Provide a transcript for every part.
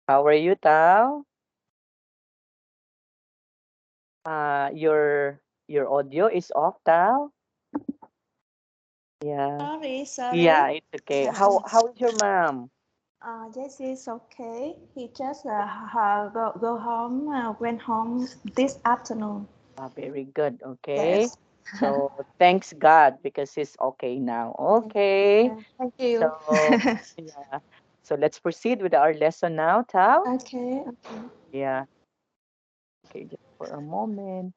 How are you, Tao? Your audio is off, Tao. Yeah. Sorry, Yeah, sorry. it's okay. How is your mom? Yes, it's okay. He just go home, went home this afternoon. Very good. Okay. Yes. So thanks God because he's okay now. Okay. Thank you. So yeah. So let's proceed with our lesson now, Tao. Okay, okay. Yeah. Okay, just for a moment.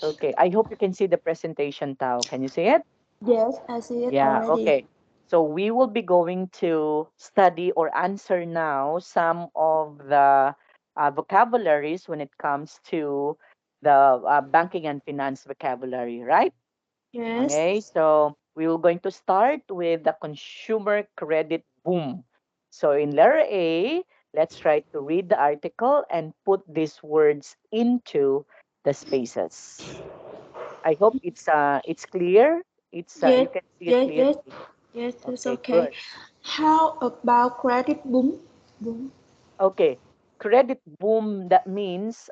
Okay. I hope you can see the presentation, Tao. Can you see it? Yes, I see it Yeah, already. okay. So we will be going to study or answer now some of the vocabularies when it comes to the banking and finance vocabulary, right? Yes. Okay, so we will going to start with the consumer credit boom. So in letter A, let's try to read the article and put these words into the spaces. I hope it's clear. Yes, You can see it yes, yes. clearly. Yes, it's Okay, okay. good. How about credit boom? Boom. Okay. Credit boom, that means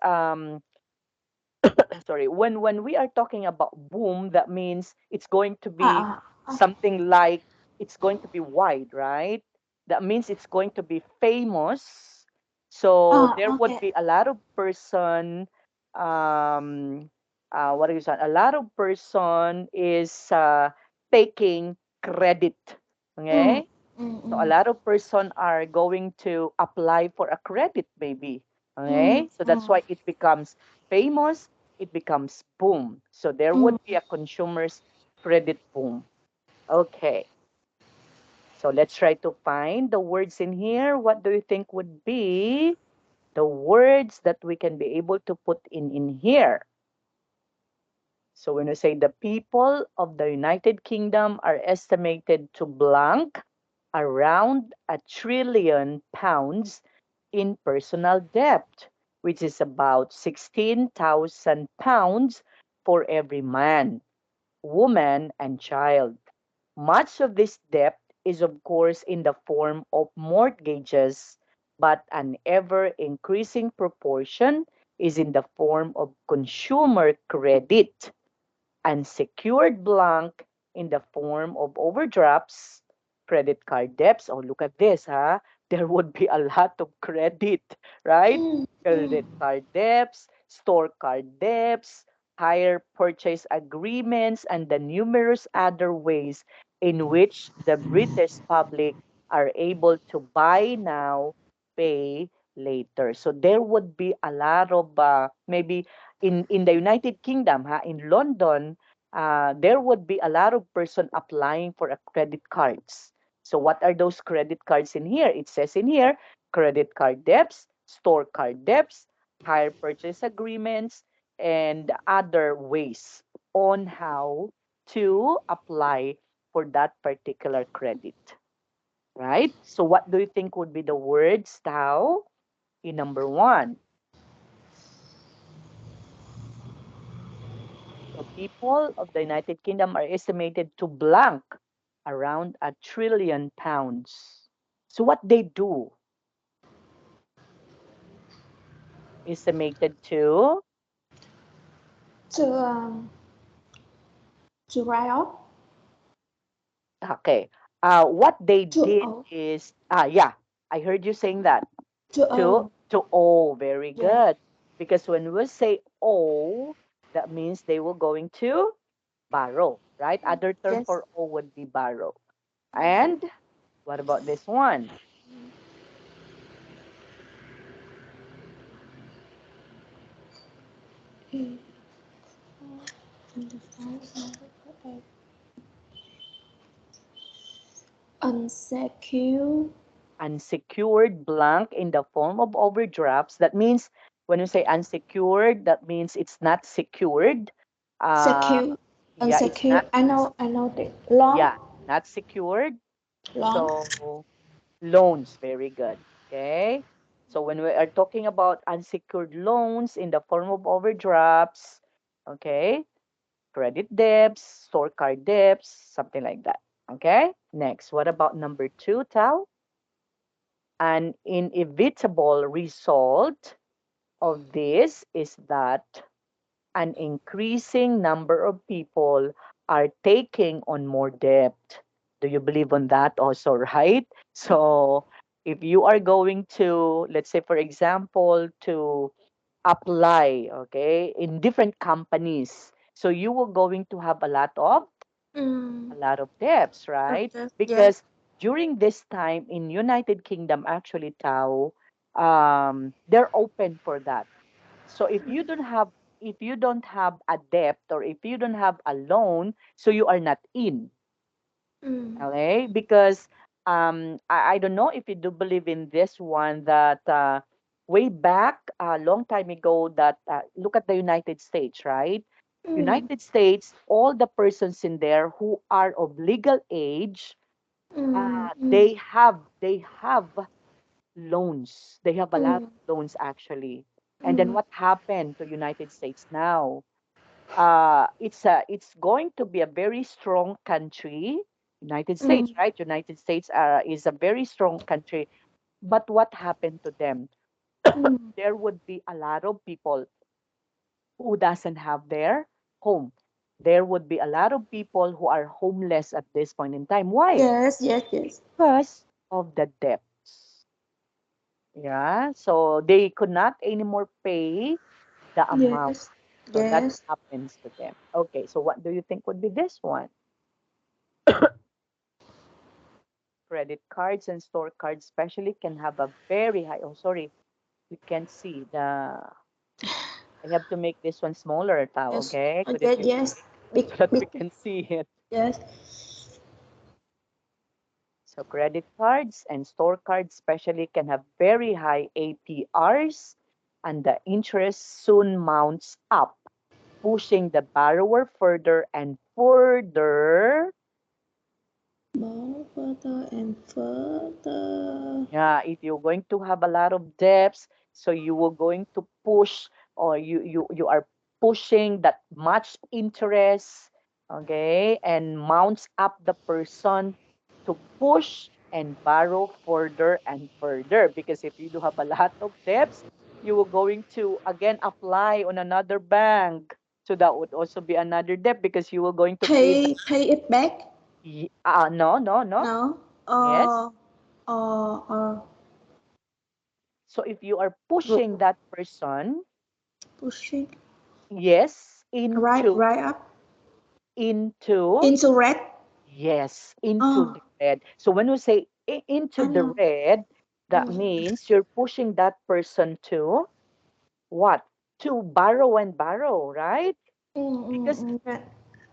sorry, when we are talking about boom, that means it's going to be Ah, ah, something like it's going to be wide, right? That means it's going to be famous. So there would okay. be a lot of person um what is that? A lot of person is taking credit. Mm, Okay? mm, So a mm, lot of person are going to apply for a credit maybe. mm, Okay? So that's mm, why it becomes famous, it becomes boom. So there would mm. be a consumer's credit boom. Okay. So let's try to find the words in here. What do you think would be the words that we can be able to put in here? So when we say the people of the United Kingdom are estimated to blank around £1 trillion in personal debt, which is about £16,000 for every man, woman, and child. Much of this debt is, of course, in the form of mortgages, but an ever increasing proportion is in the form of consumer credit and secured blank in the form of overdrafts, credit card debts. Oh, look at this, huh? There would be a lot of credit, right? Mm, mm, Credit card debts, store card debts, hire purchase agreements, and the numerous other ways in which the British public are able to buy now, pay later. So there would be a lot of maybe in the United Kingdom, ha, in London, there would be a lot of person applying for a credit cards. So what are those credit cards in here? It says in here, credit card debts, store card debts, hire purchase agreements, and other ways on how to apply for that particular credit, right? So what do you think would be the words, Tao, in number one? The people of the United Kingdom are estimated to blank around £1 trillion. So what they do, estimated to, to um to write off okay, what they to did owe is, yeah, I heard you saying that, to owe to owe, very yes good. Because when we say owe, that means they were going to borrow, right? Other term yes for owe would be borrow. And what about this one? unsecured Unsecured blank in the form of overdrafts. That means when you say unsecured, that means it's not secured. Uh, secure yeah, it's unsecured not, I know the long yeah, not secured. long So loans, very good. Okay. So when we are talking about unsecured loans in the form of overdrafts, okay, credit debts, store card debts, something like that. Okay. Next, what about number two, Tao? An inevitable result of this is that an increasing number of people are taking on more debt. Do you believe on that also, right? So if you are going to, let's say, for example, to apply, okay, in different companies, so you will going to have Mm. a lot of debts, right? Okay. Yes. Because during this time in United Kingdom, actually, Tao, they're open for that. So if you don't have a debt or if you don't have a loan, so you are not in, Mm. okay? Because I don't know if you do believe in this one that way back a long time ago that look at the United States, right? Mm. United States, all the persons in there who are of legal age, Mm. Mm. they have loans. They have a lot of Mm. loans actually. And then Mm. what happened to United States now? It's going to be a very strong country, United States, Mm. right? United States is a very strong country. But what happened to them? Mm. There would be a lot of people who doesn't have their home. There would be a lot of people who are homeless at this point in time. Why? Yes. Yes. Yes. Because of the debts. Yeah, so they could not anymore pay the amount. Yes. So that Yes. happens to them. Okay, so what do you think would be this one? Credit cards and store cards especially can have a very high, oh sorry, you can't see the, I have to make this one smaller, Tao, Yes. okay? Could it Okay. be Yes. Big. so that Big. we can see it? Yes. So credit cards and store cards especially can have very high APRs and the interest soon mounts up, pushing the borrower further and further. More further and further. Yeah, if you're going to have a lot of debts, so you will going to push or you are pushing that much interest, okay, and mounts up the person to push and borrow further and further. Because if you do have a lot of debts, you will going to again apply on another bank. So that would also be another debt because you will going to pay the, Pay it back. no, no, no. No. Yes. Or So if you are pushing that person, pushing yes, right up into, into red. yes, into Oh, the red. So when we say into I the know. red, that Mm. means you're pushing that person to what? To borrow and borrow, right? Because Right.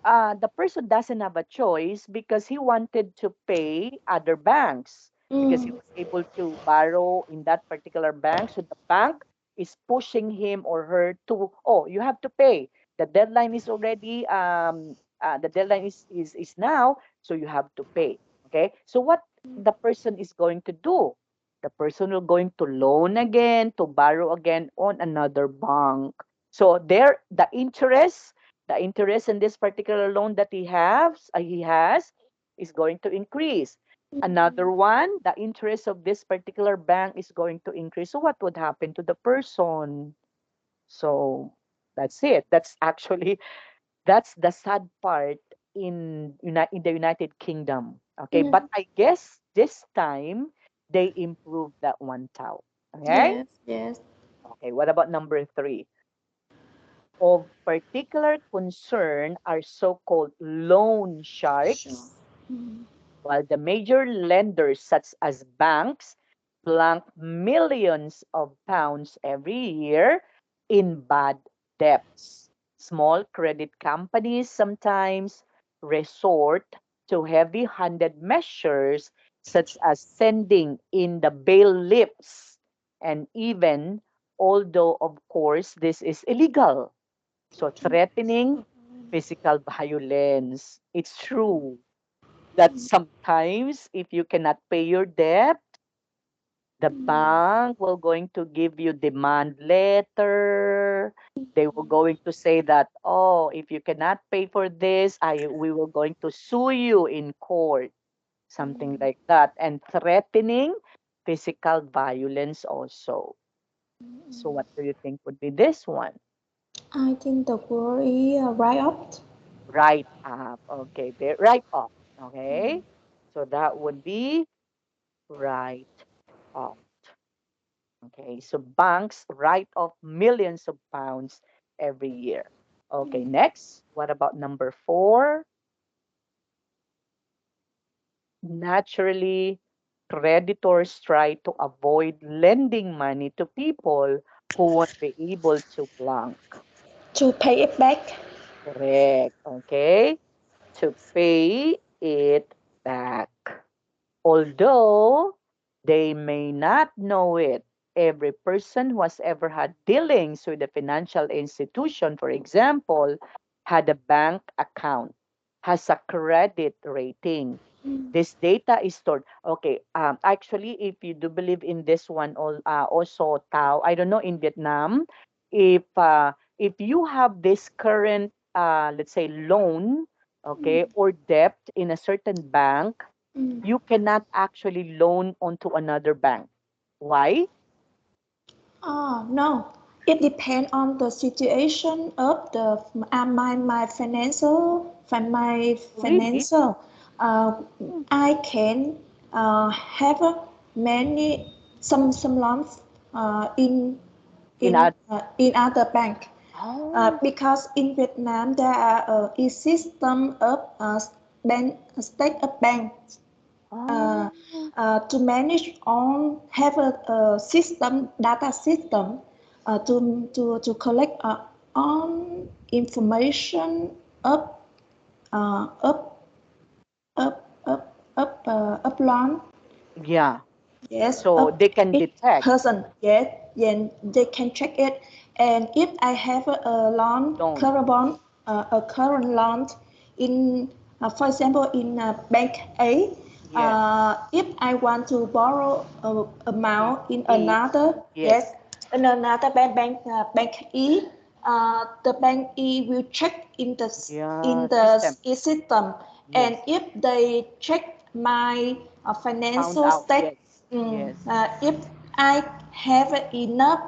the person doesn't have a choice because he wanted to pay other banks because he Mm. was able to borrow in that particular bank. So the bank is pushing him or her to, oh, you have to pay. The deadline is already, the deadline is now, so you have to pay. Okay. So what the person is going to do? The person will going to loan again, to borrow again on another bank. So there, the interest in this particular loan that he has is going to increase. Another one, the interest of this particular bank is going to increase. So what would happen to the person? So that's it. That's actually that's the sad part in the United Kingdom. Okay, but Mm. I guess this time they improved that one tau. Okay? Yes. Yes. Okay, what about number three? Of particular concern are so-called loan Sure. sharks, Mm. while the major lenders, such as banks, plunk millions of pounds every year in bad debts. Small credit companies sometimes resort to heavy handed measures, such as sending in the bailiffs, and even, although of course this is illegal, so threatening physical violence. It's true that sometimes if you cannot pay your debt, the bank will going to give you demand letter. They will going to say that, oh, if you cannot pay for this, I we will going to sue you in court, something like that, and threatening physical violence also. So what do you think would be this one? I think the word is right up. Right up. Okay, right off. Okay. So that would be right off. Okay. So banks write off millions of pounds every year. Okay, next. What about number four? Naturally, creditors try to avoid lending money to people who won't be able to blank. To pay it back. Correct. Okay. To pay it back. Although they may not know it, every person who has ever had dealings with a financial institution, for example, had a bank account, has a credit rating. This data is stored. Okay, actually, if you do believe in this one, also Tao, I don't know in Vietnam, if you have this current, let's say, loan, okay, or debt in a certain bank, you cannot actually loan onto another bank. Why? Oh, no. It depends on the situation of the my my Really? financial. Uh, Hmm. I can have many some loans in In a in other bank. oh, Because in Vietnam there are a system of state of banks uh, oh, to manage on have a system data system to collect on information up up up loan. yeah. Yes, So up they can each detect person. Yes, then they can check it. And if I have a loan, loan. current bond, a current loan in, for example, in Bank A, Yes. if I want to borrow B, amount in B. another, yes, Yes. in another bank E, the bank E will check Yeah. in the System. system, and Yes. if they check my Found financial out. state, Yes. Yes. if I have enough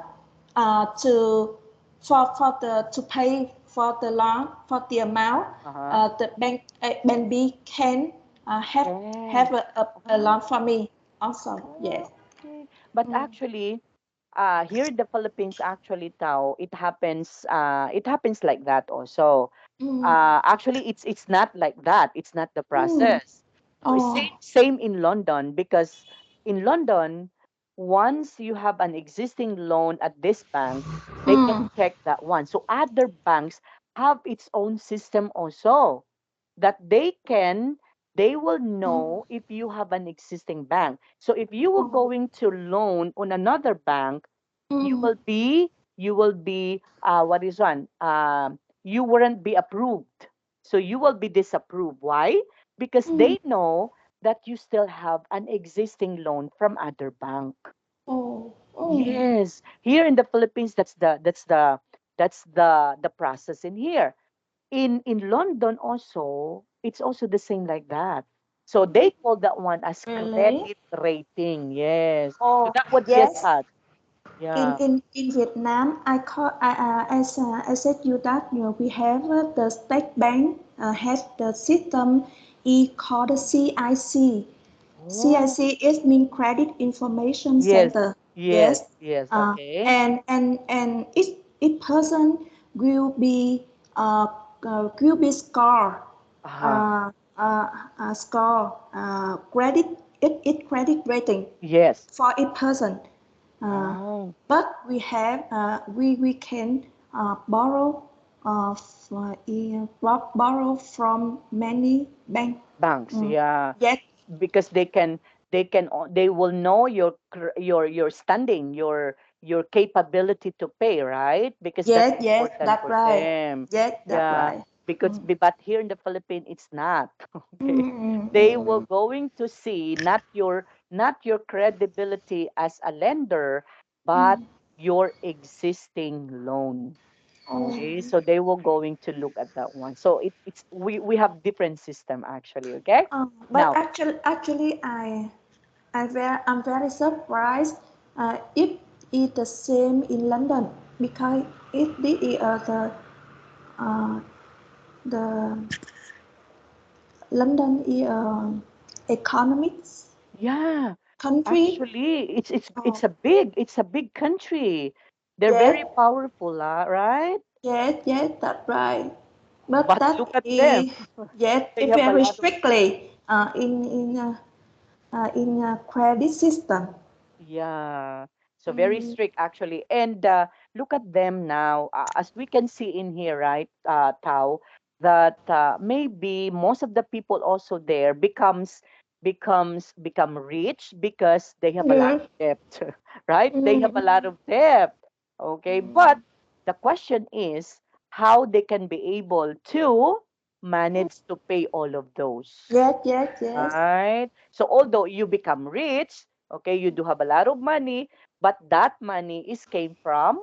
to for the to pay for the loan for the amount, Uh-huh. the bank B can have Can. a Oh, loan for me also. oh, Yes. okay. But Mm, actually, here in the Philippines, actually, Tao, it happens like that also. mm, Actually, it's not like that. It's not the mm. process. Oh, Same in London, because in London, once you have an existing loan at this bank, they can mm, check that one. So other banks have its own system also, that they will mm, know if you have an existing bank. So if you were oh, going to loan on another bank, you mm, will be what is one you wouldn't be approved, so you will be disapproved. Why? Because mm, they know that you still have an existing loan from other bank. oh, oh, Yes, here in the Philippines, that's the process in here. In London also, it's also the same like that. So they call that one as really? credit rating. Yes, so Oh, that would be a yes. cut. Yeah. In Vietnam, I said you that we have the state bank has the system called CIC. Oh, CIC is mean Credit Information yes, Center. yes, Yes, yes. Okay. and each person will be will be score Uh-huh. uh, uh, score credit it credit rating Yes. for each person. Uh, Oh, but we can borrow borrow from many banks. banks. Mm. Yeah, Yes, because they will know your standing, your capability to pay, right? Because that's yes, important that's for right. them. Yes, that's Yeah, right. because Mm. but here in the Philippines it's not. Okay. Mm, They will going to see not your credibility as a lender, but mm. your existing loan. Oh, Okay, so they will going to look at that one. So we have different system actually. Okay, but now actually, I'm very surprised if it's the same in London because it is uh, the London is economics Yeah, country. actually, Oh, it's a big country. They're very yes, powerful, right? yes, that's right. But But that look at them. is yes, They it have a very lot of strictly in a credit system. Yeah. So very Mm, strict actually. And look at them now. As we can see in here, right, Tao, that maybe most of the people also there become rich because they have a lot yes. of debt, right? They have a lot Mm, of debt. Okay, but mm, the question is how they can be able to manage to pay all of those. yes. Right? So although you become rich, okay, you do have a lot of money, but that money is came from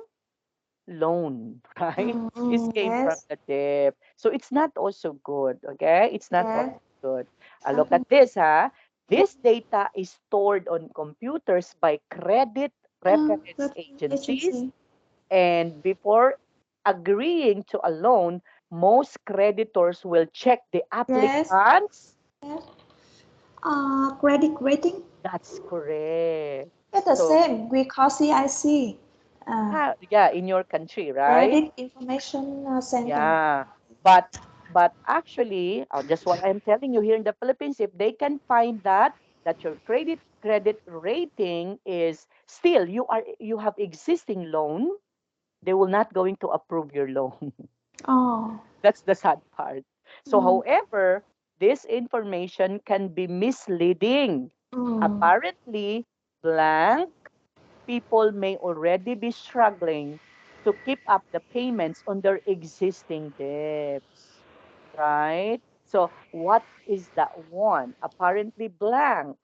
loan, right? It came from Yes, the debt. So it's not also good, okay? It's not also yes. good. Look Mm, at this, huh? This data is stored on computers by credit reference reference agencies, agency. and before agreeing to a loan, most creditors will check the Yes, applicant's. yes. Credit rating. That's correct. It's the So, same. We call CIC. Uh, yeah, in your country, right? Credit Information Center. Yeah. But actually, just what I'm telling you here in the Philippines, if they can find that your credit rating is still you have existing loan, they will not going to approve your loan. Oh. That's the sad part. So, Mm, however, this information can be misleading. mm. Apparently, blank people may already be struggling to keep up the payments on their existing debts, right? So, what is that one? Apparently blank.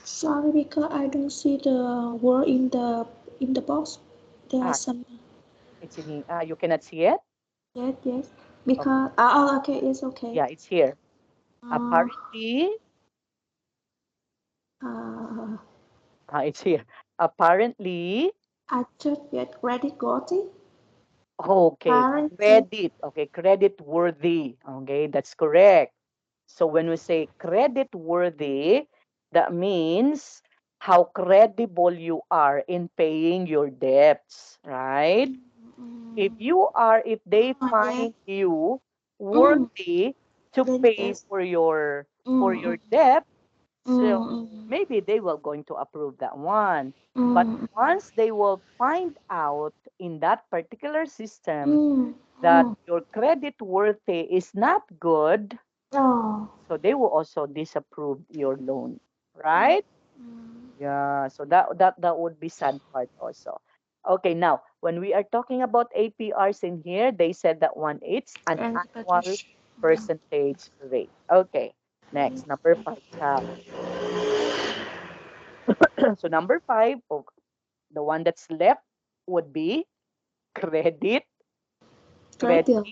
Sorry, because I don't see the word in the box. There are Ah, some. it's in here. You cannot see it? Yes. Okay. Because okay, it's okay. Yeah, it's here. Uh, Apparently, uh, it's here. Apparently, I just get credit worthy. okay, Guarantee. credit. Okay, credit worthy. Okay, that's correct. So when we say credit worthy, that means how credible you are in paying your debts, right? Mm, If they yes. find you Mm, worthy to then pay yes. for Mm, your mm, debt, so mm, maybe they will going to approve that one. But mm, once they will find out in that particular system mm, that mm. your credit worthy is not good, Oh. so they will also disapprove your loan, Mm, right? mm. Yeah, so that would be sad part also. Okay, now when we are talking about APRs in here, they said that one it's an And the annual British. percentage rate. Okay, next number five. So number five, oh, the one that's left would be credit, credit, Credit.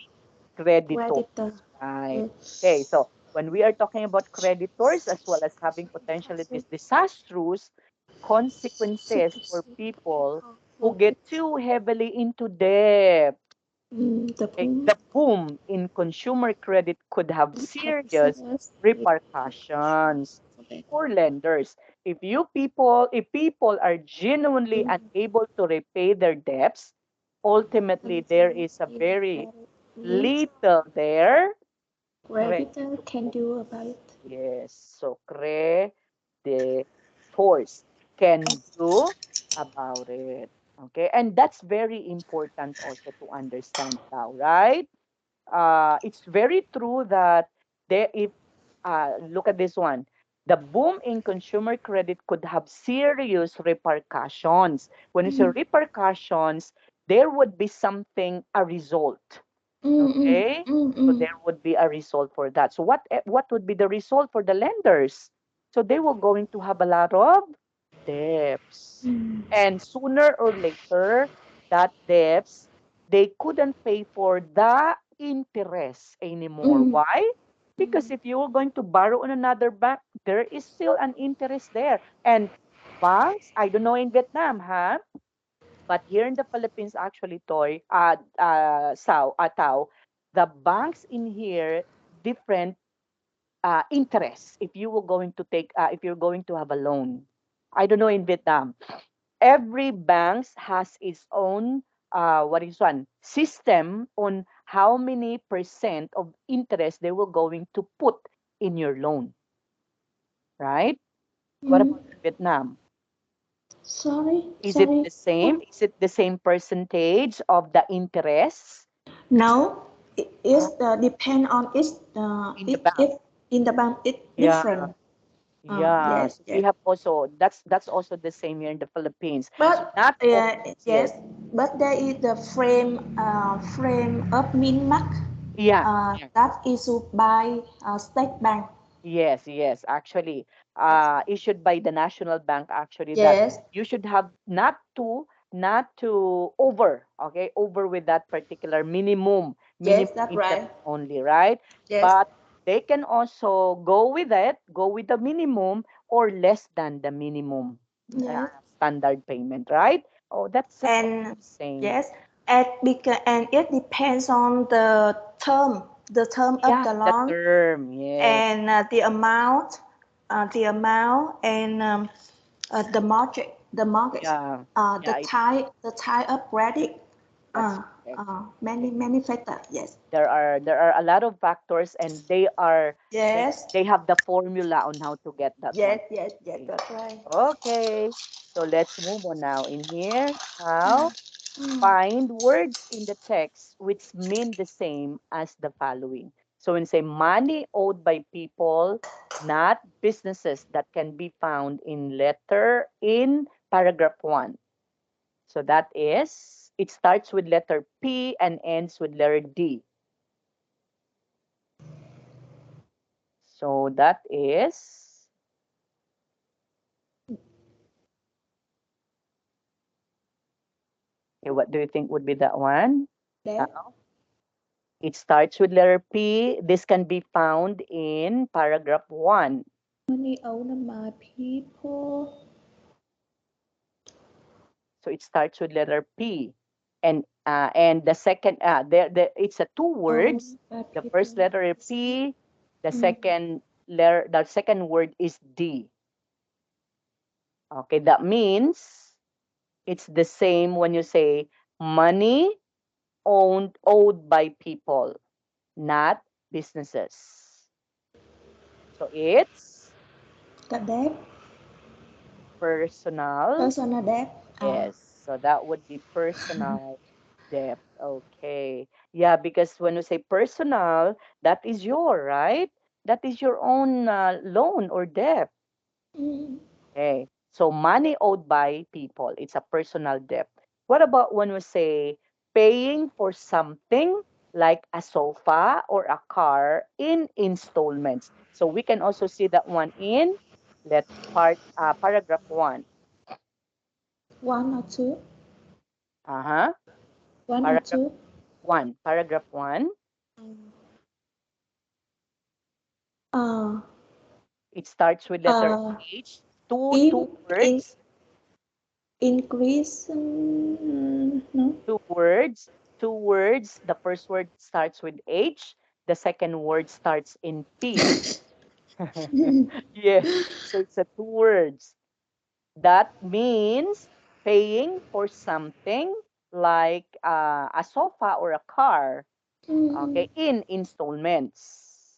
creditors, Creditor. right? Okay, Yes. so when we are talking about creditors as well as having potentialities disastrous consequences for Secrecy. people who For get too heavily into debt. the Okay, poor. the boom in consumer credit could have Have serious serious repercussions for that. for lenders. If people are genuinely unable to repay their debts, ultimately there is a very Yes. little there Creditor can creditors. do about it. Yes, so creditors can do about it. Okay, and that's very important also to understand now, right? It's very true that there if look at this one, the boom in consumer credit could have serious repercussions. When you say Mm, repercussions, there would be something a result. mm, mm, Okay, mm, so mm, there would be a result for that. So what would be the result for the lenders? So they were going to have a lot of debts, mm, and sooner or later, that debts they couldn't pay for the interest anymore. mm. Why? Because if you were going to borrow on another bank, there is still an interest there. And banks, I don't know in Vietnam, huh? But here in the Philippines, actually, Tao, the banks in here different interest if you were going to take if you're going to have a loan. I don't know in Vietnam. Every banks has its own what is one system on how many percent of interest they were going to put in your loan, right? What Mm. about in Vietnam? Sorry, Is it sorry. the same? What? Is it the same percentage of the interest No, it uh, is depend on in the bank? it in the bank. It's Yeah, different. yeah. Yes, So we yes. have also that's also the same here in the Philippines. So But not all, yes, yes, but there is the frame of min-max yeah, yeah. that issued by State Bank. Yes, yes, actually, Yes, issued by the national bank actually that yes, you should have not to over with that particular minimum yes, that's interest right. only, right? Yes, But they can also go with the minimum or less than the minimum yes, standard payment, right? Oh, that's also and the same. yes, and it depends on the term of Yeah, the the loan term, yeah, and the amount and the mortgage, yeah, yeah, the type of credit, that's uh, correct. many factors. Yes, There are a lot of factors and they yes, they have the formula on how to get that one. yes, yes, yes. Okay. That's right. Okay. So let's move on now. In here, how find words in the text which mean the same as the following. So when say money owed by people, not businesses, that can be found in paragraph 1. So that is, it starts with letter P and ends with letter D. So that is, okay, what do you think would be that one? Uh, That It starts with letter P. This can be found in paragraph 1. money owned by people So it starts with letter P. And the second there it's a two words. owned by The first people. letter is P, Mm. the second word is D. Okay, that means it's the same when you say money owed by people, not businesses. So it's The debt, personal. personal debt. Yes. So that would be personal debt. Okay. Yeah, because when you say personal, that is your, right? That is your own loan or debt. Mm. Okay. So money owed by people, it's a personal debt. What about when we say paying for something like a sofa or a car in installments? So we can also see that one in let paragraph 1. One or two. Uh-huh. One or Paragraph two. 1. Paragraph 1. Uh, It starts with letter uh, H. Two in in words. increase. No. Two words. Two words. The first word starts with H. The second word starts in P. Yes. So it's a two words. That means paying for something like a sofa or a car, Mm. okay, in installments.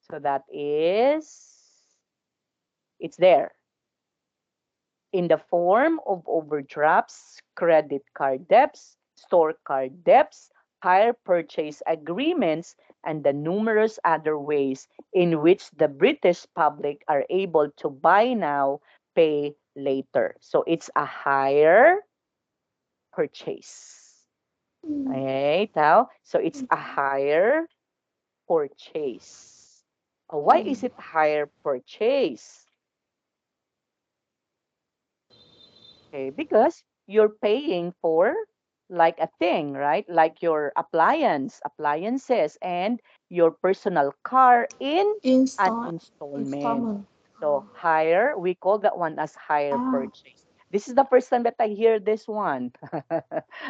So that is, it's there in the form of overdrafts, credit card debts, store card debts, hire purchase agreements, and the numerous other ways in which the British public are able to buy now, pay later. So it's a hire purchase. Mm. Okay, Tao? So it's a hire purchase. Why is it hire purchase? Okay, because you're paying for like a thing, right? Like your appliances, and your personal car in an installment. Installment. So hire, we call that one as hire Ah, purchase. This is the first time that I hear this one.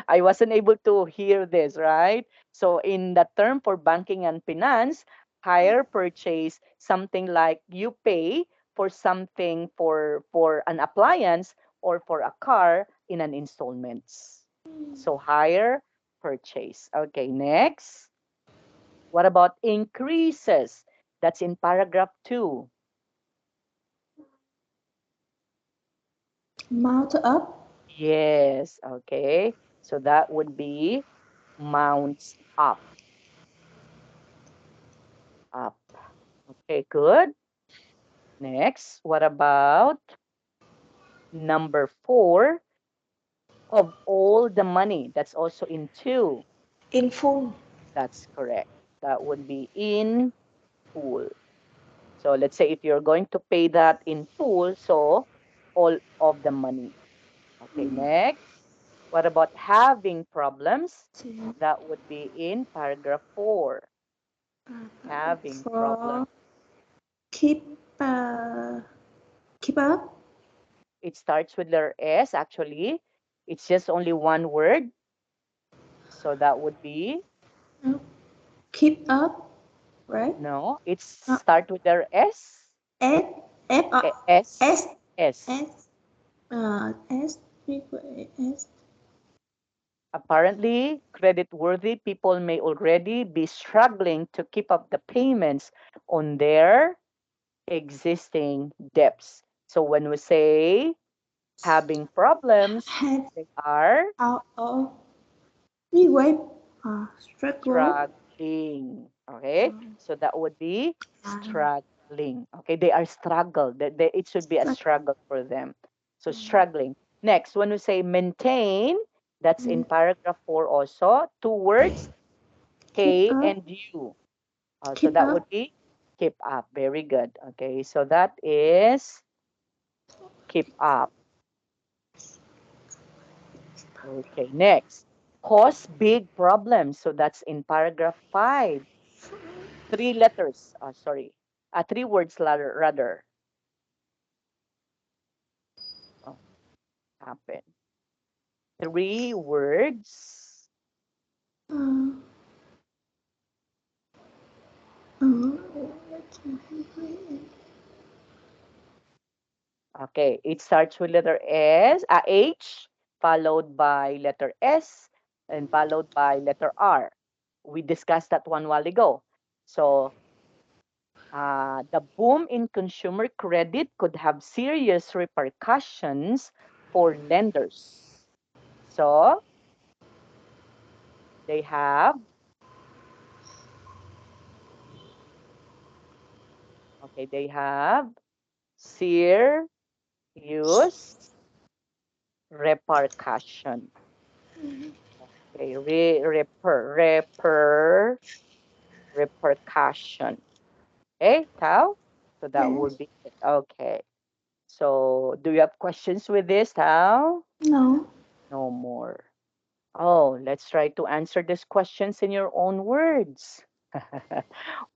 I wasn't able to hear this, right? So in the term for banking and finance, hire purchase, something like you pay for something, for an appliance or for a car in an installments. So hire purchase. Okay, next. What about increases? That's in paragraph 2. mount up, Yes, okay. So that would be mounts up, up. Okay, good. Next, what about number 4, of all the money? That's also in 2. in full, That's correct. That would be in full. So let's say if you're going to pay that in full, so all of the money. Okay, next. What about having problems? That would be in paragraph 4. Having for problems. keep, uh, keep up, It starts with letter S actually. It's just only one word. So that would be no, keep up, right? no. It's Uh, start with letter S. S, F, S, S. S. S, S, S, Apparently, credit-worthy people may already be struggling to keep up the payments on their existing debts. So when we say having problems, head they are out of the web, struggle, struggling. Okay, so that would be struggling. Okay, they are struggle. It should be a struggle, struggle for them. So struggling. Next, when we say maintain, that's in paragraph 4 also. Two words, keep K up, and U. So keep that would up, be keep up. Very good. Okay, so that is keep up. Okay, next. Cause big problems. So that's in paragraph 5. Three letters. Sorry. Three words rather. Oh, happen. Three words. uh, uh, Okay, it starts with letter H, followed by letter S, and followed by letter R. We discussed that one while ago. So the boom in consumer credit could have serious repercussions for lenders. So they have, okay, they have serious repercussion. Okay, repercussion. Okay, Tao? So that yes, would be it. Okay. So do you have questions with this, Tao? no, No more. Oh, let's try to answer these questions in your own words.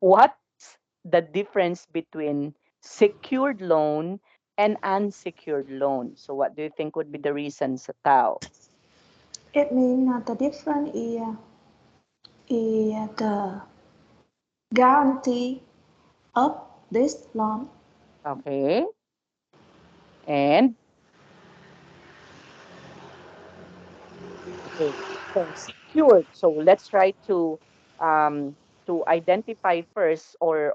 What's the difference between secured loan and unsecured loan? So what do you think would be the reasons, Tao? it means the difference is the guarantee of this loan. Okay. And okay. So secured. So let's try um to identify first, or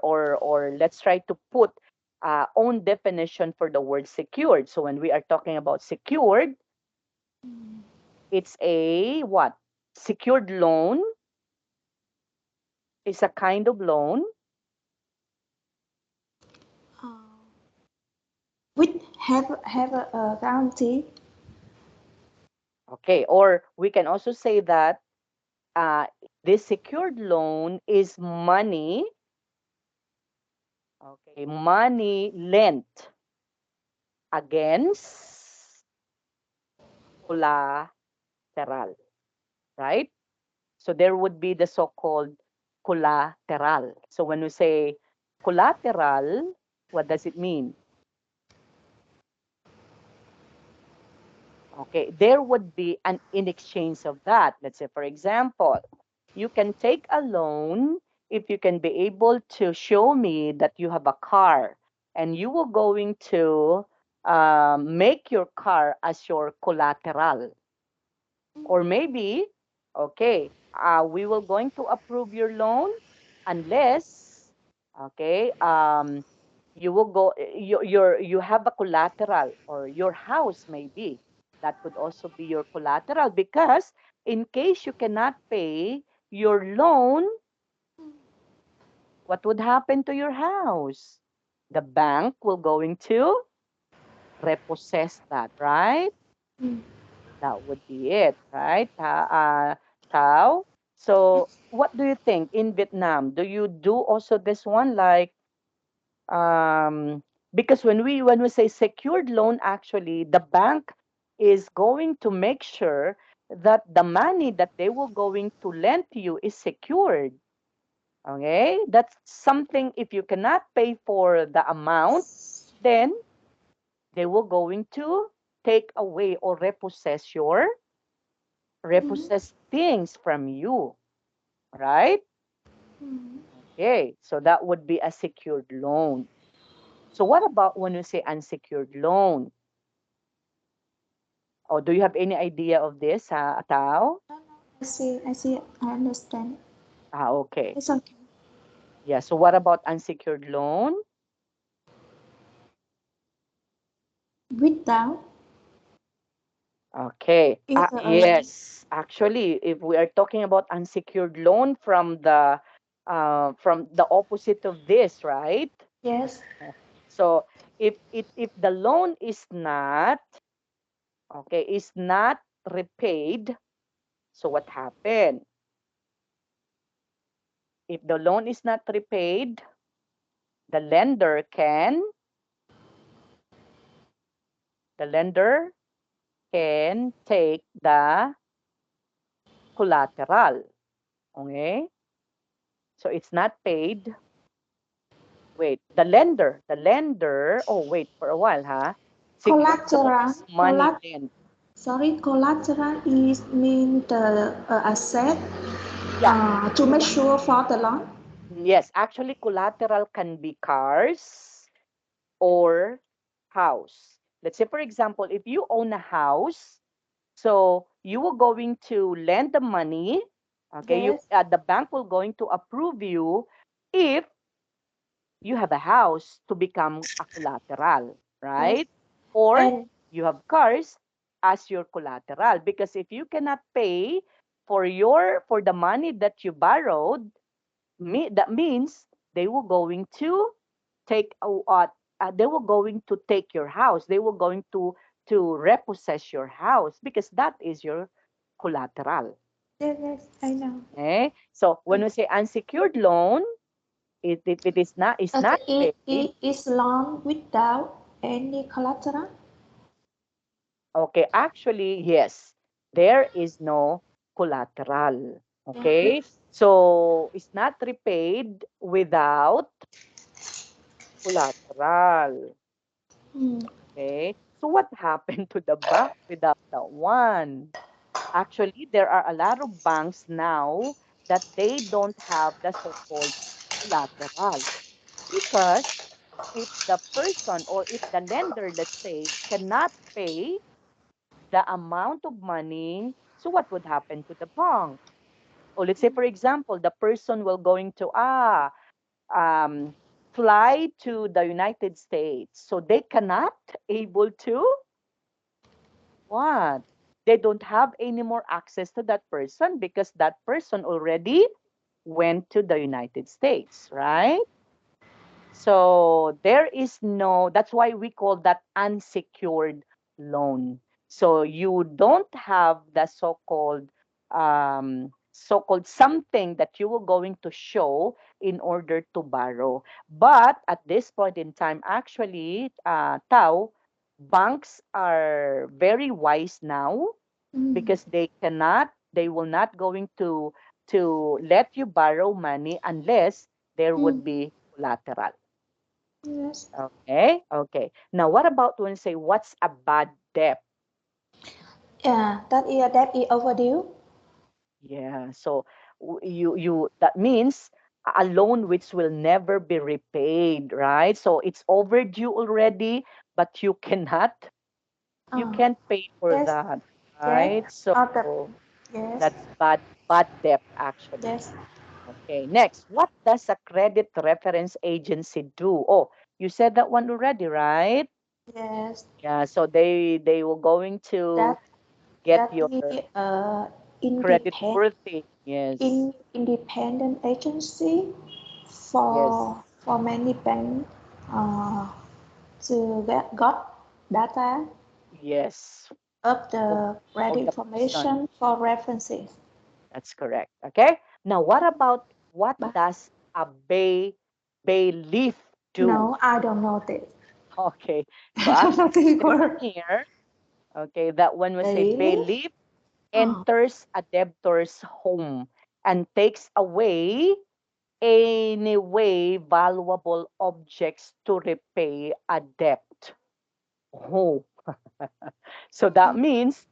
let's try to put own definition for the word secured. So when we are talking about secured, it's a what? Secured loan is a kind of loan. Uh, which have a guarantee. Okay, or we can also say that uh, this secured loan is money, okay, money lent against collateral. right? So there would be the so-called collateral. So when we say collateral, what does it mean? Okay, there would be an in exchange of that. Let's say, for example, you can take a loan if you can be able to show me that you have a car and you will going to make your car as your collateral. Or maybe, okay, we will going to approve your loan unless, okay, you will go, you have a collateral or your house maybe. That could also be your collateral because in case you cannot pay your loan, what would happen to your house? The bank will going to repossess that, right? mm, That would be it, right? Tao. So, what do you think in Vietnam? Do you do also this one like because when we say secured loan, actually the bank is going to make sure that the money that they will going to lend to you is secured. Okay, that's something. If you cannot pay for the amount, then they will going to take away or mm, repossess things from you, right? mm. Okay, so that would be a secured loan. So what about when you say unsecured loan? Oh, do you have any idea of this, Tao? No, no, I see, I understand. Okay. It's okay. Yeah, so what about unsecured loan? Without Okay. is Yes, actually, if we are talking about unsecured loan from the opposite of this, right? yes, So if the loan is not okay, is not repaid, so what happened? If the loan is not repaid, the lender can take the collateral. Okay? So it's not paid. Wait, oh wait for a while, huh? Secured loan collateral, is money lent. sorry, collateral is mean the asset Yeah. to make sure for the loan. Yes, actually collateral can be cars or house. Let's say, for example, if you own a house, so you were going to lend the money. Okay, Yes, the bank will going to approve you if you have a house to become a collateral, yes, right? Or and you have cars as your collateral. Because if you cannot pay for the money that you borrowed, that means they were going to take they were going to take your house. They were going to repossess your house because that is your collateral. yes, yes, I know. Okay? So when we say unsecured loan, if it is not paid, It is loan without any collateral. okay, actually yes, there is no collateral. Yeah, Okay? So it's not repaid without collateral. mm, Okay. So what happened to the bank without that one? Actually, there are a lot of banks now that they don't have the so-called collateral because if the person or if the lender, let's say, cannot pay the amount of money, so what would happen to the bank? Or let's say, for example, the person will going to um, fly to the United States, so they cannot able to what? They don't have any more access to that person because that person already went to the United States, right? So there is no, that's why we call that unsecured loan. So you don't have the so-called something that you were going to show in order to borrow. But at this point in time, actually, Tao, banks are very wise now mm, because they cannot They will not going to let you borrow money unless there Mm. would be collateral. Yes. Okay? Okay. Now, what about when say what's a bad debt? Yeah, that is overdue. Yeah. So you that means a loan which will never be repaid, right? So it's overdue already, but you Uh, can't pay for yes, that, yes. right? So The yes, that's bad debt actually. yes, Okay. Next, what does a credit reference agency do? Oh, you said that one already, right? yes. Yeah. So they were going to That get that your is credit independent worthy. Yes. independent agency Yes. for many banks uh, to got data Yes. of Of, the credit of the person. information for references. That's correct. Okay. Now, what But does a bailiff do? no, I don't know this. Okay. So I don't know actually, this it says word. here, okay, that when we say Really? bailiff Oh, enters a debtor's home and takes away any way valuable objects to repay a debt. Oh, so that means,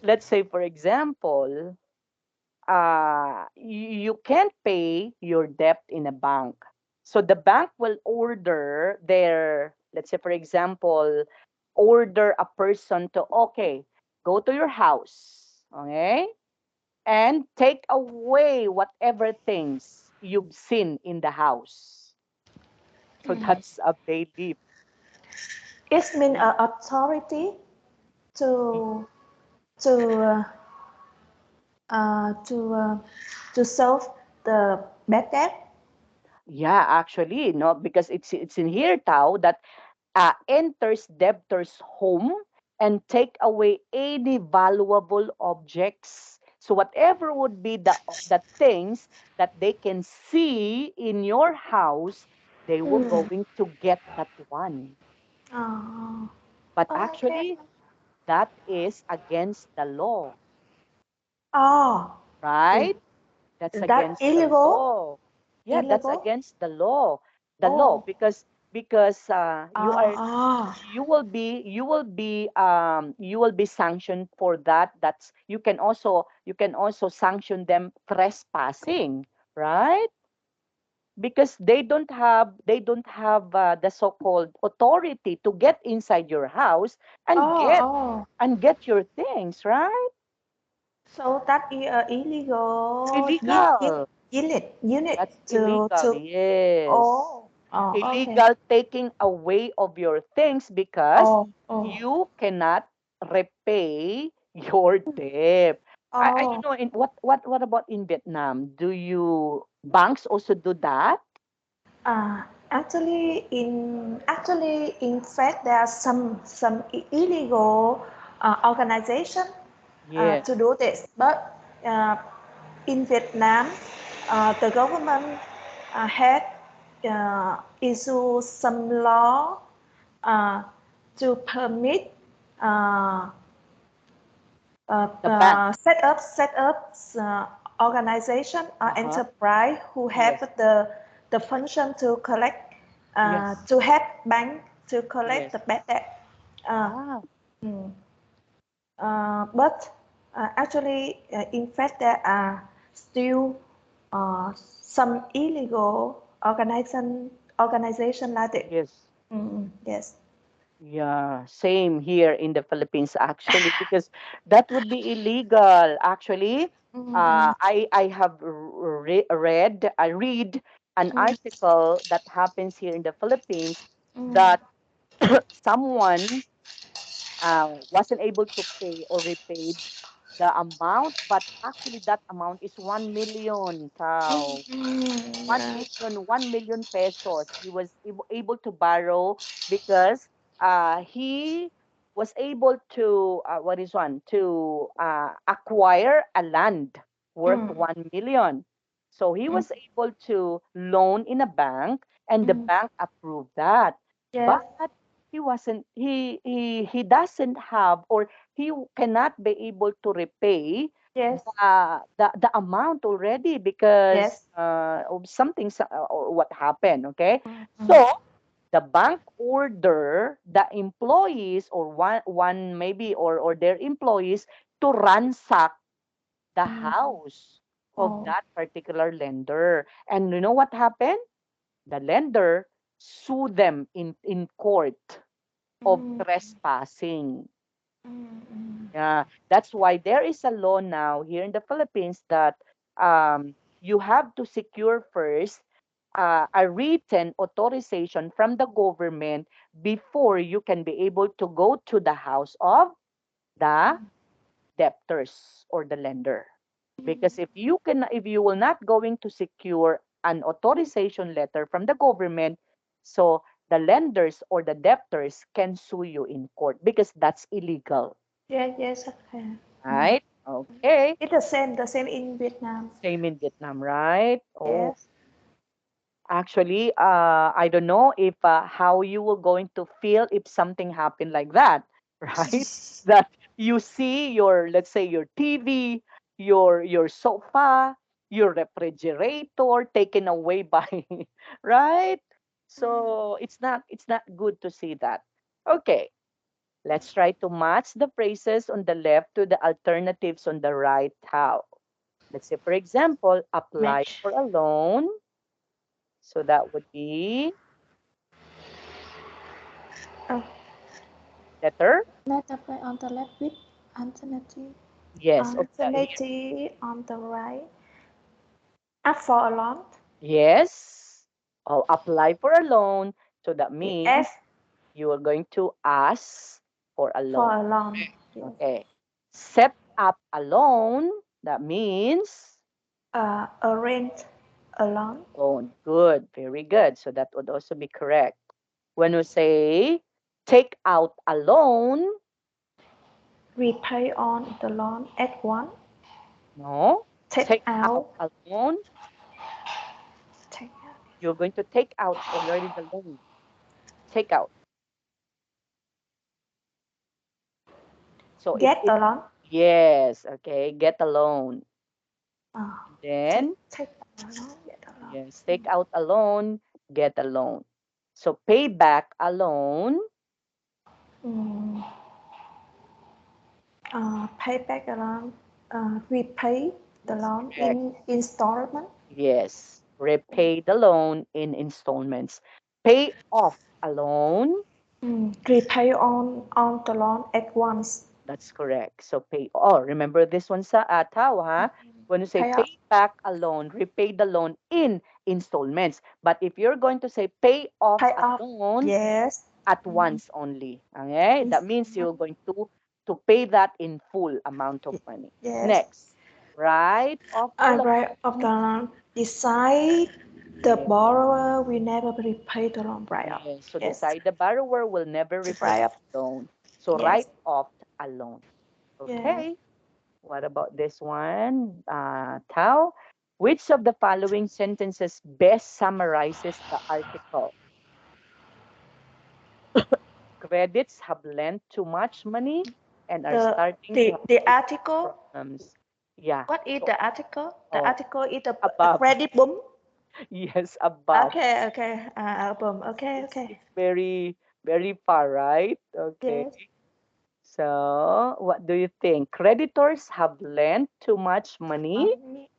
let's say, for example, you can't pay your debt in a bank. So the bank will order their, let's say, for example, order a person to, okay, go to your house, okay, and take away whatever things you've seen in the house. So that's a bailiff. it means Y- authority y- to to uh, to to solve the bad debt. Yeah, actually, no, because it's in here, Tao, that enters debtor's home and take away any valuable objects. So whatever would be the things that they can see in your house, they were Mm. going to get that one. Oh, But okay. actually, that is against the law, Oh, is right? That's that against the illegal? law. Yeah, that's Illegal? against the law. The law Oh, because oh, you will be sanctioned for that. That's you can also sanction them trespassing, right? Because they don't have the so-called authority to get inside your house and oh, get oh. your things, right? So that is illegal Illegal. unit That's illegal. to. Yes. Oh, oh, okay. Illegal taking away of your things because Oh, oh, you cannot repay your debt. I oh. in what about in Vietnam? Do you banks also do that? In fact, there are some illegal organization Yes. to do this, but uh, in Vietnam, the government had issued some law uh, to permit uh, The bank. set up organization or Uh-huh. enterprise who have Yes. the function to collect Yes. to help bank to collect Yes. the bad debt. Uh, Ah, mm, but actually, in fact, there are still some illegal organization like this. yes. Yes. Yeah, same here in the Philippines actually, because that would be illegal. Actually, Mm, I have I read an mm, article that happens here in the Philippines mm, that someone wasn't able to pay or repaid the amount, but actually that amount is 1 million. So one yeah. million, 1 million pesos. He was able to borrow because he was able to what is one to acquire a land worth Mm, 1 million. So he mm, was able to loan in a bank, and the mm, bank approved that. yes. But he wasn't he doesn't have, or he cannot be able to repay Yes. the amount already because Yes. of something or what happened. Okay, Mm-hmm. so the bank order the employees or one maybe or their employees to ransack the house of Oh. that particular lender. And you know what happened? The lender sue them in court of Mm, trespassing. mm, Yeah, that's why there is a law now here in the Philippines that you have to secure first a written authorization from the government before you can be able to go to the house of the debtors or the lender. Because if you will not going to secure an authorization letter from the government, so the lenders or the debtors can sue you in court because that's illegal. yes, yes, okay. Mm. Right? Okay. It's the same in Vietnam. Same in Vietnam, right? Oh, Yes. actually, I don't know if how you will going to feel if something happened like that, right? That you see your, let's say, your TV, your sofa, your refrigerator taken away by, right? So it's not good to see that. Okay, let's try to match the phrases on the left to the alternatives on the right. How? Let's say, for example, apply Match. for a loan. So that would be Oh, letter. metaphor on the left with alternative. Yes. Alternative on the right. Ask for a loan. Yes. Oh, apply for a loan. So that We means ask you are going to ask for a for loan. a loan. Yes. Okay. Set up a loan. That means Arrange a loan. loan. Good. Very good. So that would also be correct. When we say take out a loan, Repay on the loan at once. no. Take Take out out. a loan. Take out. You're going to take out already the loan. Take out. So Get it a loan. yes, okay, get a loan. Uh, Then take a loan. Get a loan. yes, take out a loan, get a loan. So pay back a loan, Mm, pay back the loan. Repay the that's loan correct. in installment. Yes, repay the loan in installments. Pay off a loan, Repay on the loan at once. that's correct. So pay oh, remember this one sa Tao, ha? When you say Pay off. pay back a loan, repay the loan in installments. But if you're going to say pay off Pay a off. loan, Yes. at once only. Okay? That means you're Installment. going to pay that in full amount of money. Yes. Next, write off the I write of the loan. loan. Decide the Yeah. borrower will never repay the loan. Write off. Yes. So Yes. decide the borrower will never repay Write off. the loan. So Yes. write off a loan. Yes. Okay. What about this one? Tao, which of the following sentences best summarizes the article? Credits have lent too much money and are The starting to the have the serious article. problems. Yeah. What is So, the article? The oh, article is the above. credit boom. Yes, above. Okay. Okay. Boom. Okay. Okay. It's very far, right? Okay. Yes. So, what do you think? Creditors have lent too much money? Money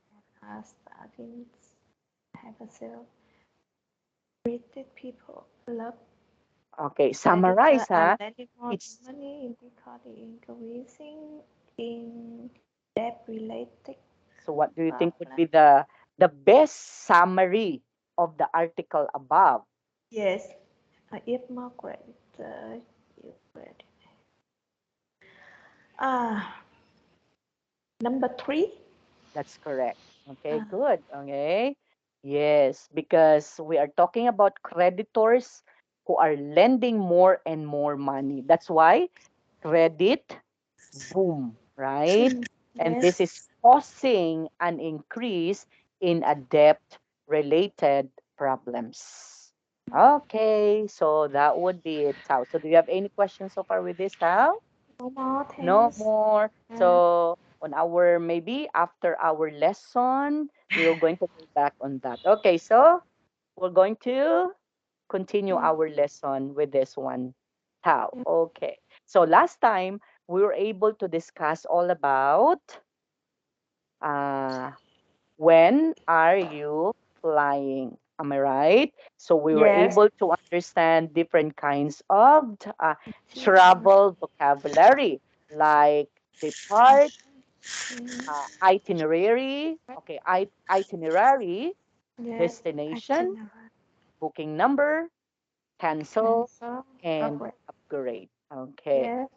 are starting to have a sale. Created people love Okay, creditor summarize, are huh? lending more It's money in because the increasing in debt related so what do you think would problem. be the best summary of the article above? Yes, if more creditor you credit. Ah, number three. That's correct. Okay, Ah, good. Okay. Yes, because we are talking about creditors who are lending more and more money. That's why credit boom, right? And this yes. is causing an increase in a debt related problems. Okay, so that would be it, Tao. So do you have any questions so far with this, Tao? No more No things. more. Uh, So on our, maybe after our lesson, we will going to go back on that. Okay, so we're going to continue Yeah. our lesson with this one. How? Okay. So last time we were able to discuss all about uh, when are you flying? Am I right? So we were Yes. able to understand different kinds of travel vocabulary like depart, itinerary, okay, itinerary, Yes. destination, Itinerary. booking number, cancel, Cancel. and Upgrade. upgrade. Okay. Yes.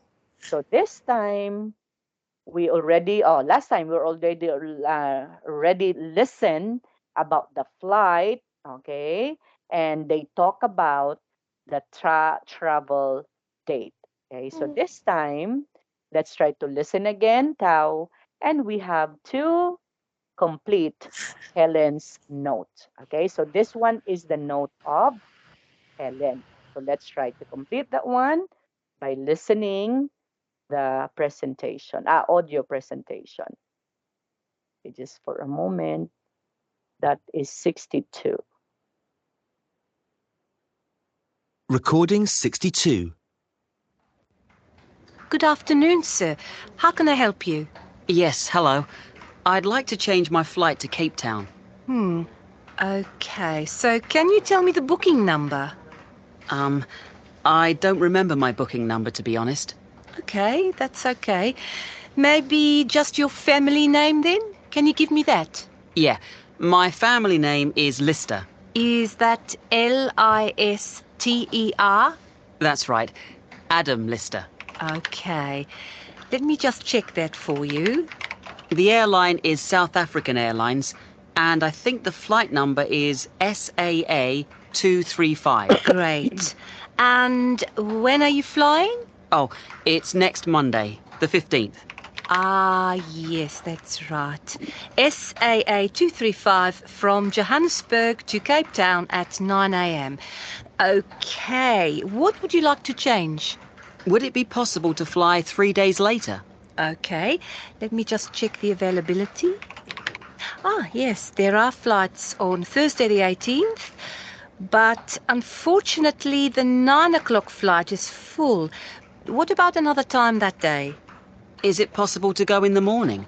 So this time we already, oh, last time we already already listened about the flight, okay, and they talk about the travel date. Okay, so this time let's try to listen again, Tao, and we have to complete Helen's note. Okay, so this one is the note of Helen. So let's try to complete that one by listening the presentation, audio presentation. Okay, just for a moment. That is 62. Recording 62. Good afternoon, sir. How can I help you? Yes, hello. I'd like to change my flight to Cape Town. Okay, so can you tell me the booking number? Um, I don't remember my booking number, to be honest. Okay, that's okay. Maybe just your family name then? Can you give me that? Yeah, my family name is Lister. Is that Lister? That's right, Adam Lister. Okay, let me just check that for you. The airline is South African Airlines, and I think the flight number is SAA 235. Great. And when are you flying? Oh, it's next Monday, the 15th. Ah, yes, that's right. SAA 235 from Johannesburg to Cape Town at 9 a.m. Okay, what would you like to change? Would it be possible to fly 3 days later? Okay, let me just check the availability. Ah, yes, there are flights on Thursday the 18th, but unfortunately the 9 o'clock flight is full. What about another time that day? Is it possible to go in the morning?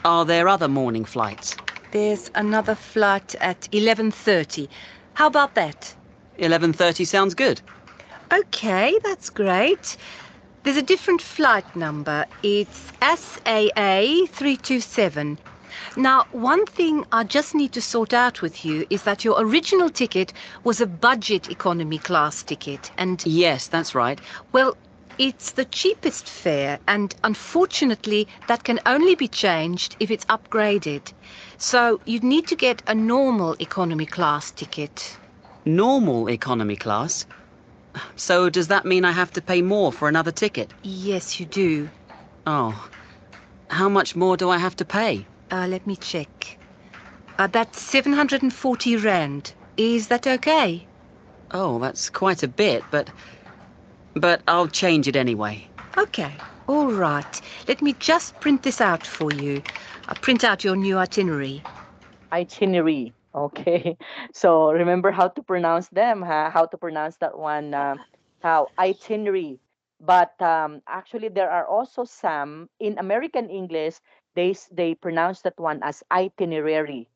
Are there other morning flights? There's another flight at 11:30. How about that? 11:30 sounds good. Okay, that's great. There's a different flight number. It's SAA 327. Now, one thing I just need to sort out with you is that your original ticket was a budget economy class ticket, and Yes, that's right. well, it's the cheapest fare, and unfortunately, that can only be changed if it's upgraded. So you'd need to get a normal economy class ticket. Normal economy class? So does that mean I have to pay more for another ticket? Yes, you do. Oh, how much more do I have to pay? Let me check. That's 740 Rand. Is that okay? Oh, that's quite a bit, but I'll change it anyway. Okay, all right. Let me just print this out for you. I'll print out your new itinerary. Itinerary. Okay. So remember how to pronounce them, huh? How to pronounce that one, how itinerary. But actually, there are also some in American English. They pronounce that one as itinerary.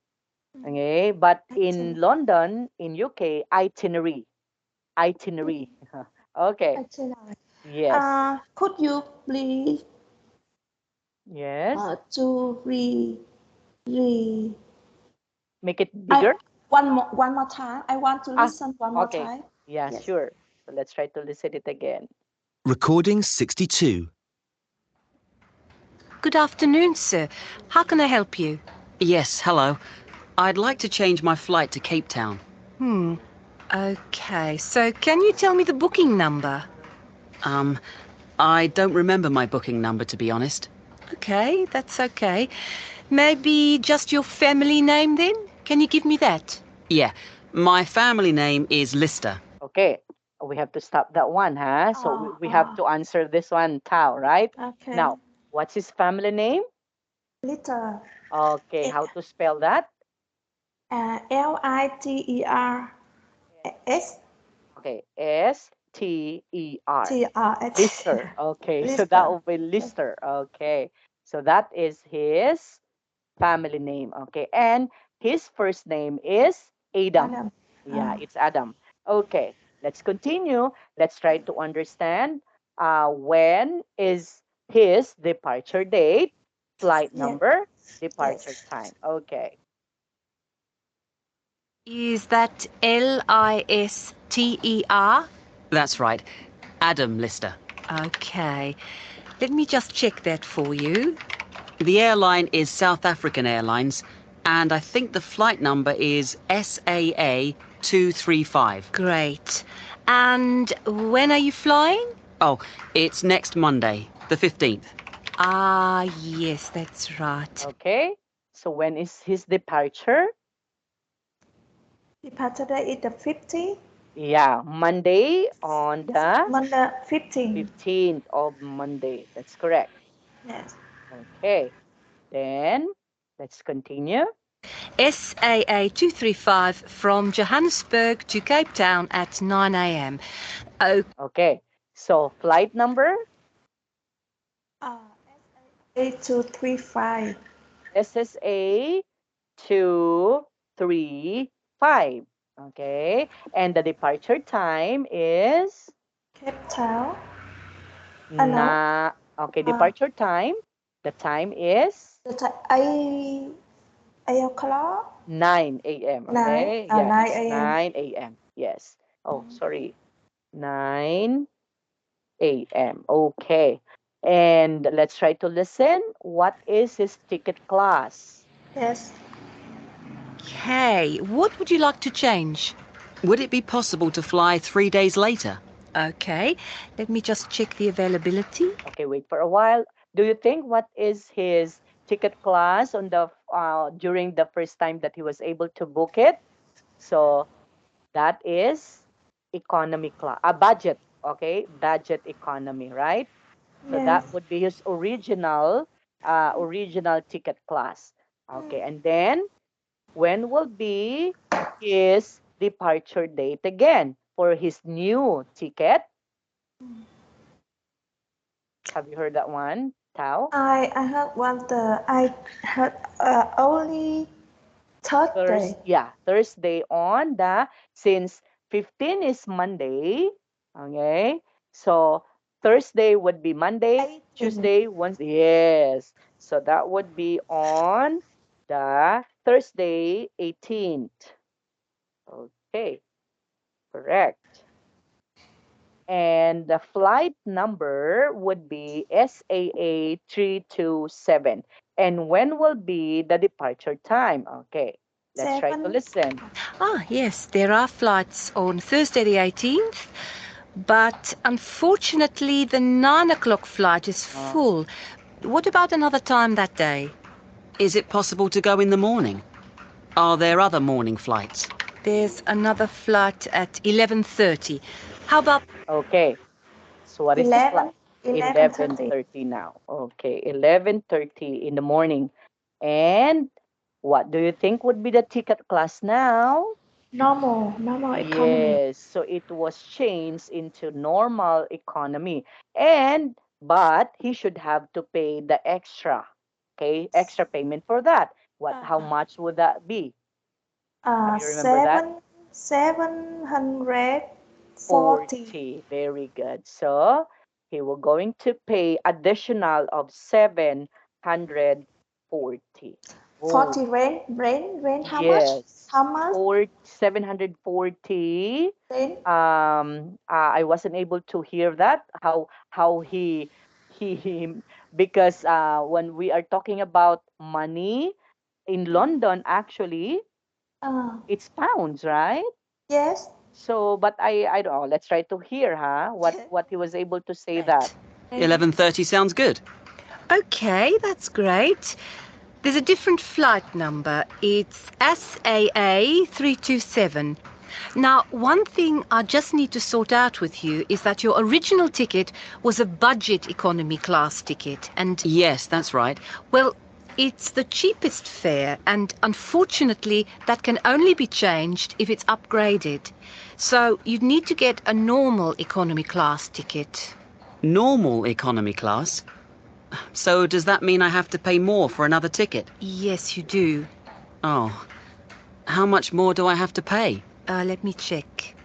Okay. But in London, in UK, itinerary. Itinerary. Okay. Itinerary. Yes. Could you please Yes. to re Make it I bigger. one more time. I want to Ah, listen one more okay. time. Yeah, Yes. sure. So let's try to listen it again. Recording 62. Good afternoon, sir. How can I help you? Yes, hello. I'd like to change my flight to Cape Town. Okay, so can you tell me the booking number? Um, I don't remember my booking number, to be honest. Okay, that's okay. Maybe just your family name then? Can you give me that? Yeah, my family name is Lister. Okay. We have to stop that one, huh? So we have Oh, to answer this one, Tao, right? okay. Now, what's his family name? Liter. Okay, how to spell that? Liter. Okay, Ster. T-R-S. Lister. Okay, so that Lister. will be Lister. Okay, so that is his family name. Okay, and his first name is Adam. Adam. Yeah, it's Adam. Okay, let's continue. Let's try to understand when is his departure date, flight Yes. number, departure Yes. time. Okay, Is that Lister? That's right. Adam Lister. Okay. Let me just check that for you. The airline is South African Airlines, and I think the flight number is SAA 235. Great. And when are you flying? Oh, it's next Monday, the 15th. Ah, yes, that's right. okay. So when is his departure? Departure day is the 50th. Yeah, Monday on the Monday 15th. 15th of Monday. That's correct. Yes. Okay, then let's continue. SAA 235 from Johannesburg to Cape Town at 9 a.m. Oh, Okay, so flight number Uh, A235. SSA 235. Okay, and the departure time is Cape Town. No. na okay, Uh, departure time. The time is the time 8 o'clock. 9 a.m. 9. Okay, yeah, 9 it's a.m. 9 a.m. Yes. Oh, sorry. 9 a.m. Okay. And let's try to listen. What is his ticket class? Yes. okay. What would you like to change? Would it be possible to fly 3 days later? Okay, let me just check the availability. Okay, wait for a while. Do you think what is his ticket class on the during the first time that he was able to book it? So that is economy class, budget. Okay, budget economy, right? So that Yes. would be his original ticket class. Okay, and then when will be his departure date again for his new ticket? Have you heard that one, Tao? I heard one the I heard only Thursday. Thursday on the since 15 is Monday, okay? So Thursday would be Monday, 18. Tuesday, Wednesday. Yes. So that would be on the Thursday 18th. Okay, correct. And the flight number would be SAA 327. And when will be the departure time? Okay, let's try to 7. listen. Ah, yes, there are flights on Thursday the 18th, but unfortunately the 9 o'clock flight is Uh, full. What about another time that day? Is it possible to go in the morning? Are there other morning flights? There's another flight at 11:30. How about okay, so what is the 11. flight? 11:30. 11:30 now. Okay, 11:30 in the morning. And what do you think would be the ticket class now? Normal economy. Yes, so it was changed into normal economy. And but he should have to pay the extra. Okay, extra payment for that. What how Uh, much would that be? Have you remember that? 740. 40. Very good. So he will going to pay additional of 740. Oh, 40 rent how much? yes. How much 740. rent? I wasn't able to hear that how he because when we are talking about money in London actually Uh, it's pounds, right? yes. So but I don't know, let's try to hear what he was able to say that. right? 11:30 sounds good. Okay, that's great. There's a different flight number. It's SAA 327. Now, one thing I just need to sort out with you is that your original ticket was a budget economy class ticket. And, Yes, that's right. well, It's the cheapest fare, and unfortunately, that can only be changed if it's upgraded. So you'd need to get a normal economy class ticket. Normal economy class? So does that mean I have to pay more for another ticket? Yes, you do. Oh, how much more do I have to pay? Let me check.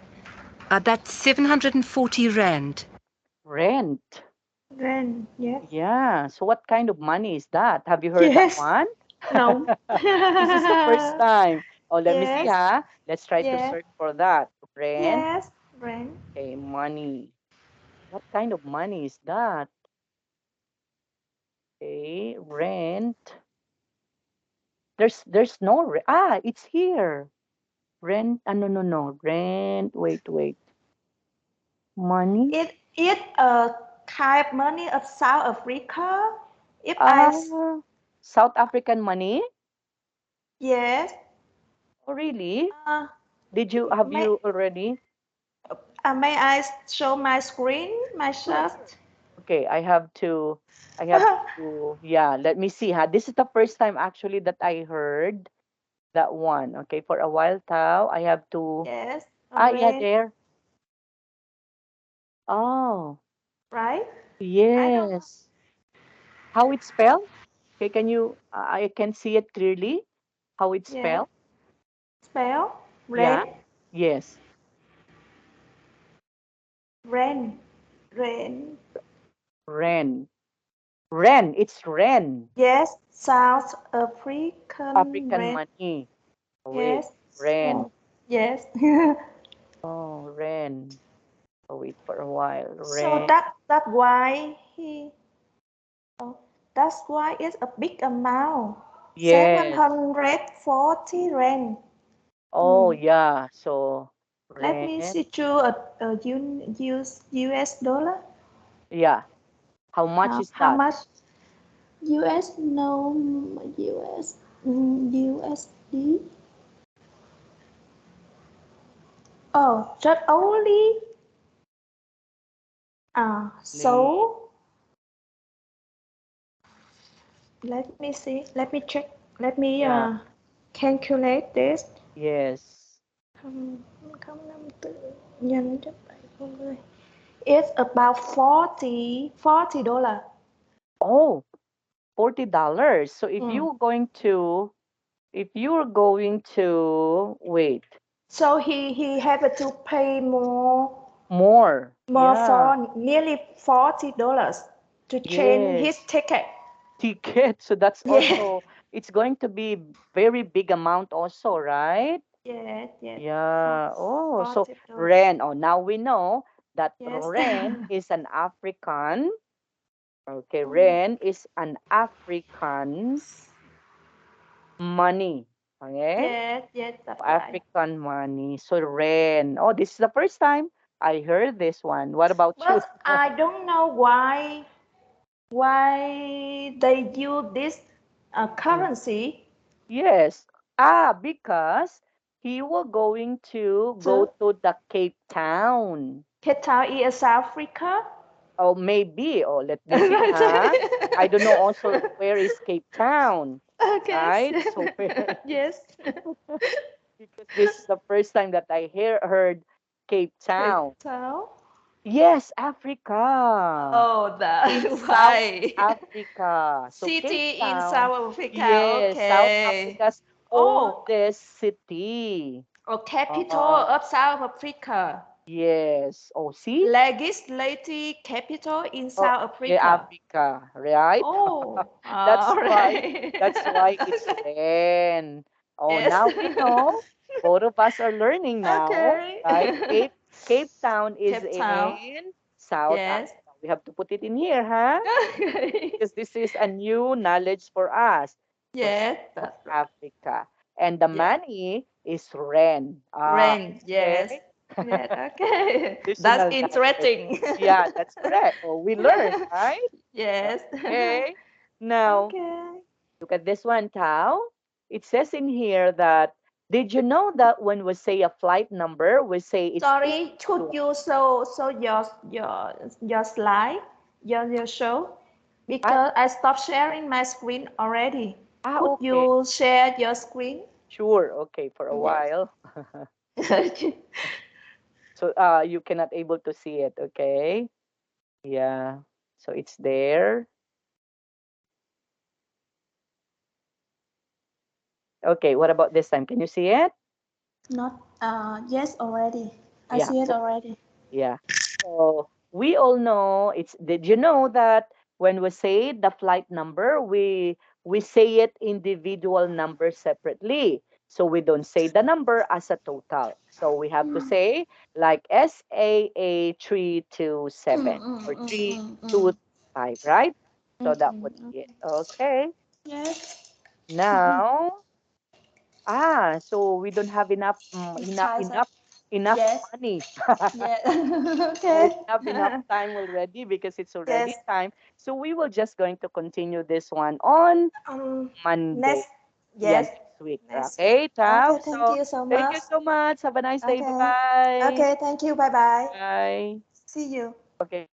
That's 740 rand. Rent. Rent, yes. Yeah. So what kind of money is that? Have you heard that Yes. one? No. This is the first time. Oh, let me see, Yes. huh? Let's try to Yes. search for that. Rent. Yes. Rent. Okay, money. What kind of money is that? Okay, rent. There's no it's here. Rent. Ah, no, no, no. Rent. Wait, wait. Money. It a kind of money of South Africa. If I Ah, South African money. yes, Oh, really? uh, Did you have may you already? may I show my screen, my Sure, shirt? sure. Okay, I have to, yeah, let me see, huh? This is the first time actually that I heard that one. Okay, for a while, Tao, I have to, Yes, yeah, rent, there. Oh, right? I don't know. yes. How it's spelled? Okay, can you, I can see it clearly, how it's Yes, spelled? spell Yeah, rent, yes. rent, rent. Ren. Ren, it's Ren. Yes, South African African rent. money. Oh, wait, Yes, Ren. so yes. Oh, Ren. Oh, wait for a while. So Ren. that's why he. Oh, that's why it's a big amount. Yes. 740 rand. Oh, Mm. yeah. So, Let me Ren. see you US dollar. Yeah. How much is How that? much US? No, US. USD. Oh, just only. Only, So let me see. Let me check. Let me yeah. calculate this. Yes. Không, không năm tư nhân cho 70. It's about 40 dollar. Oh, $40. So Mm. if you're going to, wait, So he had to pay more. more Yeah. for nearly $40 to change his Yes. ticket. Ticket. So that's Yeah. also, it's going to be very big amount also, right? Yes, yes. Yeah. Oh, so $40. Ren. Oh, now we know that Yes. Ren is an African. Okay, Mm. Ren is an African money. Okay, Yes, yes, that's right. African money. So Ren. Oh, this is the first time I heard this one. What about you? But I don't know why they use this Mm. currency Yes. Because he will going to go to to the Cape Town. Cape Town in South Africa. Oh, maybe. Oh, let me see, huh? I don't know also where is Cape Town, Okay. right? So where, Yes. because this is the first time that I heard Cape Cape Town. Town. Yes, Africa. Oh, In that's South why. Africa. So Cape City in Town, South Africa. yes, South Okay. Africa's Oh, oldest city. capital Uh, of South Africa. yes. Oh, see? Legislative capital in Oh, South yeah, Africa. Africa, right? Oh, That's all why right. that's why it's Ren. Oh, Yes. now we know. Both of us are learning now, Okay. right? Cape Town is Cape Town. in South Yes. Africa. We have to put it in here, huh? Okay. Because this is a new knowledge for us. So Yes, South that's right. Africa. And the Yes. money is Ren. Rain. Yes. Okay. Yes. Okay. That's Additional knowledge. interesting. Yeah, that's correct. Oh, we learn, right? Yes. Okay. Now, Okay. look at this one, Tao. It says in here that, did you know that when we say a flight number, we say it's Sorry, could 62? you show your slide, your show? Ah, because I stopped sharing my screen already. Could okay. you share your screen? Sure. Okay, for a Yes. while. So you cannot able to see it, okay? Yeah. So it's there. Okay, what about this time? Can you see it? Not, yes, already. I Yeah. see it already. Yeah. So we all know it's did you know that when we say the flight number, we say it individual number separately. So we don't say the number as a total. So we have to say like SAA 327 or Mm. 325, right? So that would be it. Okay. Okay. Yes. Now, so we don't have enough Kaiser. enough Yes. money. Yes. So we Okay. don't have enough time already because it's already Yes. time. So we will just going to continue this one on Monday. Next. Yeah, Yes. next week. Next week. Okay, Tao. Okay. Thank So you so thank much. you so much. Have a nice day. Okay. Bye-bye. Okay. Thank you. Bye bye. Bye. See you. Okay.